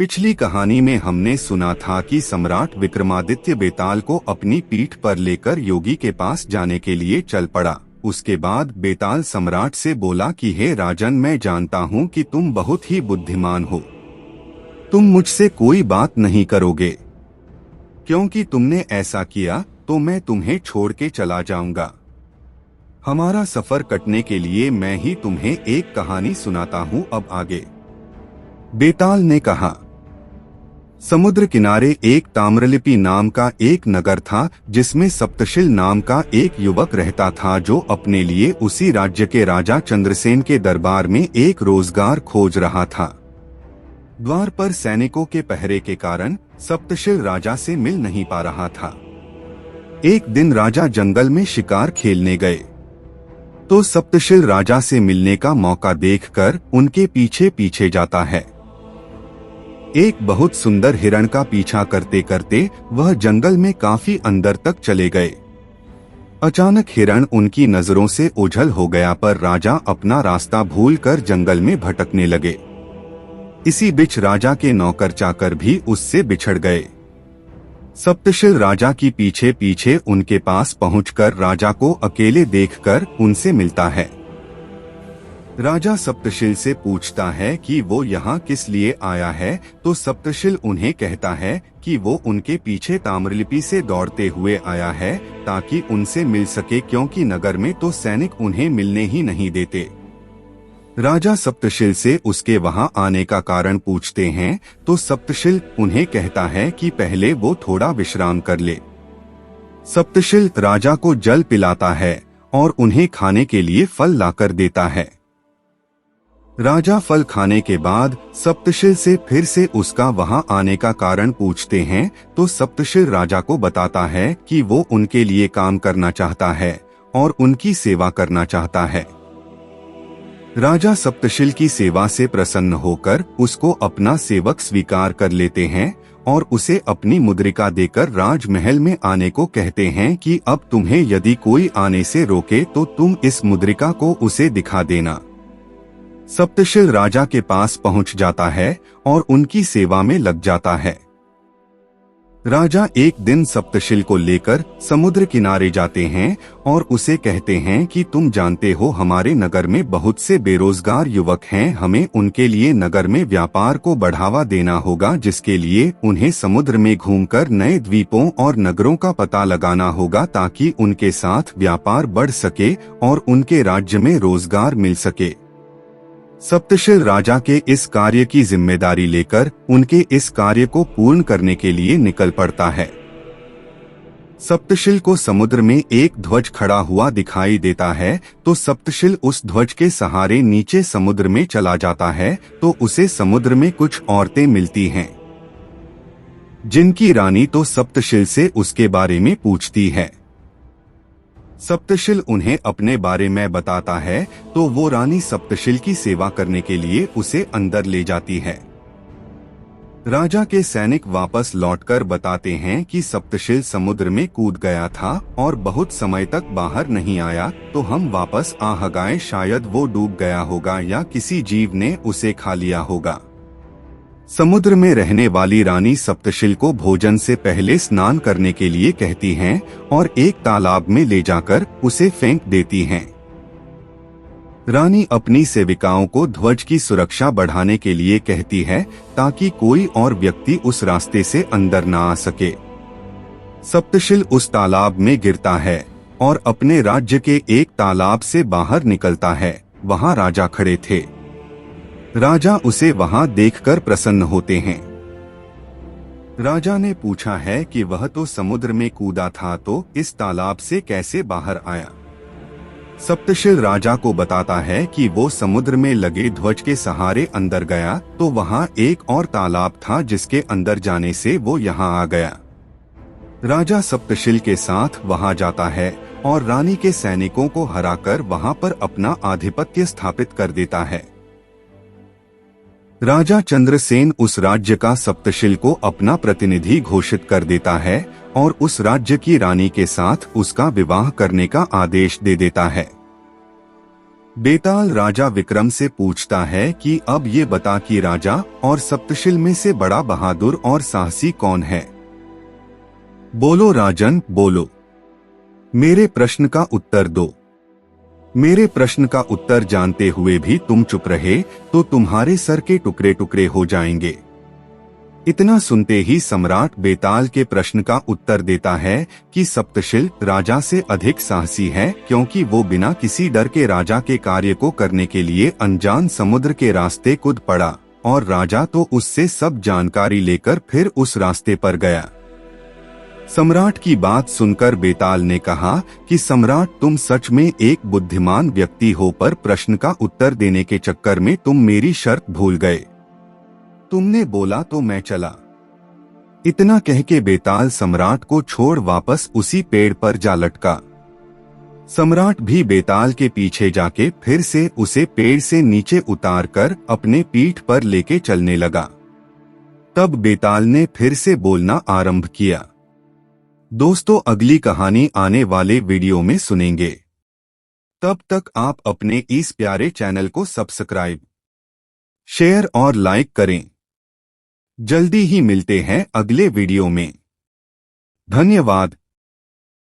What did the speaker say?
पिछली कहानी में हमने सुना था कि सम्राट विक्रमादित्य बेताल को अपनी पीठ पर लेकर योगी के पास जाने के लिए चल पड़ा। उसके बाद बेताल सम्राट से बोला कि हे राजन, मैं जानता हूँ कि तुम बहुत ही बुद्धिमान हो। तुम मुझसे कोई बात नहीं करोगे, क्योंकि तुमने ऐसा किया तो मैं तुम्हें छोड़ के चला जाऊंगा। हमारा सफर कटने के लिए मैं ही तुम्हें एक कहानी सुनाता हूँ। अब आगे। बेताल ने कहा, समुद्र किनारे एक ताम्रलिपि नाम का एक नगर था, जिसमें सप्तशिल नाम का एक युवक रहता था, जो अपने लिए उसी राज्य के राजा चंद्रसेन के दरबार में एक रोजगार खोज रहा था। द्वार पर सैनिकों के पहरे के कारण सप्तशिल राजा से मिल नहीं पा रहा था। एक दिन राजा जंगल में शिकार खेलने गए तो सप्तशिल राजा से मिलने का मौका देखकर उनके पीछे पीछे जाता है। एक बहुत सुंदर हिरण का पीछा करते करते वह जंगल में काफी अंदर तक चले गए। अचानक हिरण उनकी नजरों से ओझल हो गया, पर राजा अपना रास्ता भूलकर जंगल में भटकने लगे। इसी बीच राजा के नौकर चाकर भी उससे बिछड़ गए। सप्तशिल राजा की पीछे पीछे उनके पास पहुंचकर राजा को अकेले देखकर उनसे मिलता है। राजा सप्तशिल से पूछता है कि वो यहाँ किस लिए आया है, तो सप्तशिल उन्हें कहता है कि वो उनके पीछे ताम्रलिपि से दौड़ते हुए आया है ताकि उनसे मिल सके, क्योंकि नगर में तो सैनिक उन्हें मिलने ही नहीं देते। राजा सप्तशिल से उसके वहाँ आने का कारण पूछते हैं तो सप्तशिल उन्हें कहता है कि पहले वो थोड़ा विश्राम कर ले। सप्तशिल राजा को जल पिलाता है और उन्हें खाने के लिए फल लाकर देता है। राजा फल खाने के बाद सप्तशिल से फिर से उसका वहां आने का कारण पूछते हैं तो सप्तशिल राजा को बताता है कि वो उनके लिए काम करना चाहता है और उनकी सेवा करना चाहता है। राजा सप्तशिल की सेवा से प्रसन्न होकर उसको अपना सेवक स्वीकार कर लेते हैं और उसे अपनी मुद्रिका देकर राजमहल में आने को कहते हैं कि अब तुम्हें यदि कोई आने से रोके तो तुम इस मुद्रिका को उसे दिखा देना। सप्तशिल राजा के पास पहुंच जाता है और उनकी सेवा में लग जाता है। राजा एक दिन सप्तशिल को लेकर समुद्र किनारे जाते हैं और उसे कहते हैं कि तुम जानते हो, हमारे नगर में बहुत से बेरोजगार युवक हैं। हमें उनके लिए नगर में व्यापार को बढ़ावा देना होगा, जिसके लिए उन्हें समुद्र में घूमकर नए द्वीपों और नगरों का पता लगाना होगा, ताकि उनके साथ व्यापार बढ़ सके और उनके राज्य में रोजगार मिल सके। सप्तशिल राजा के इस कार्य की जिम्मेदारी लेकर उनके इस कार्य को पूर्ण करने के लिए निकल पड़ता है। सप्तशिल को समुद्र में एक ध्वज खड़ा हुआ दिखाई देता है, तो सप्तशिल उस ध्वज के सहारे नीचे समुद्र में चला जाता है। तो उसे समुद्र में कुछ औरतें मिलती हैं, जिनकी रानी तो सप्तशिल से उसके बारे में पूछती है। सप्तशिल उन्हें अपने बारे में बताता है, तो वो रानी सप्तशिल की सेवा करने के लिए उसे अंदर ले जाती है। राजा के सैनिक वापस लौटकर बताते हैं कि सप्तशिल समुद्र में कूद गया था और बहुत समय तक बाहर नहीं आया। तो हम वापस आ गए, शायद वो डूब गया होगा या किसी जीव ने उसे खा लिया होगा। समुद्र में रहने वाली रानी सप्तशिल को भोजन से पहले स्नान करने के लिए कहती हैं और एक तालाब में ले जाकर उसे फेंक देती हैं। रानी अपनी सेविकाओं को ध्वज की सुरक्षा बढ़ाने के लिए कहती है, ताकि कोई और व्यक्ति उस रास्ते से अंदर न आ सके। सप्तशिल उस तालाब में गिरता है और अपने राज्य के एक तालाब से बाहर निकलता है। वहां राजा खड़े थे। राजा उसे वहां देखकर प्रसन्न होते हैं। राजा ने पूछा है कि वह तो समुद्र में कूदा था, तो इस तालाब से कैसे बाहर आया। सप्तशिल राजा को बताता है कि वो समुद्र में लगे ध्वज के सहारे अंदर गया, तो वहां एक और तालाब था, जिसके अंदर जाने से वो यहाँ आ गया। राजा सप्तशिल के साथ वहां जाता है और रानी के सैनिकों को हराकर वहां पर अपना आधिपत्य स्थापित कर देता है। राजा चंद्रसेन उस राज्य का सप्तशिल को अपना प्रतिनिधि घोषित कर देता है और उस राज्य की रानी के साथ उसका विवाह करने का आदेश दे देता है। बेताल राजा विक्रम से पूछता है कि अब ये बता कि राजा और सप्तशिल में से बड़ा बहादुर और साहसी कौन है। बोलो राजन बोलो, मेरे प्रश्न का उत्तर दो। मेरे प्रश्न का उत्तर जानते हुए भी तुम चुप रहे तो तुम्हारे सर के टुकड़े टुकड़े हो जाएंगे। इतना सुनते ही सम्राट बेताल के प्रश्न का उत्तर देता है कि सप्तशिल राजा से अधिक साहसी है, क्योंकि वो बिना किसी डर के राजा के कार्य को करने के लिए अनजान समुद्र के रास्ते कूद पड़ा, और राजा तो उससे सब जानकारी लेकर फिर उस रास्ते पर गया। सम्राट की बात सुनकर बेताल ने कहा कि सम्राट, तुम सच में एक बुद्धिमान व्यक्ति हो, पर प्रश्न का उत्तर देने के चक्कर में तुम मेरी शर्त भूल गए। तुमने बोला तो मैं चला। इतना कह के बेताल सम्राट को छोड़ वापस उसी पेड़ पर जा लटका। सम्राट भी बेताल के पीछे जाके फिर से उसे पेड़ से नीचे उतारकर अपने पीठ पर लेके चलने लगा। तब बेताल ने फिर से बोलना आरंभ किया। दोस्तों, अगली कहानी आने वाले वीडियो में सुनेंगे। तब तक आप अपने इस प्यारे चैनल को सब्सक्राइब, शेयर और लाइक करें। जल्दी ही मिलते हैं अगले वीडियो में। धन्यवाद।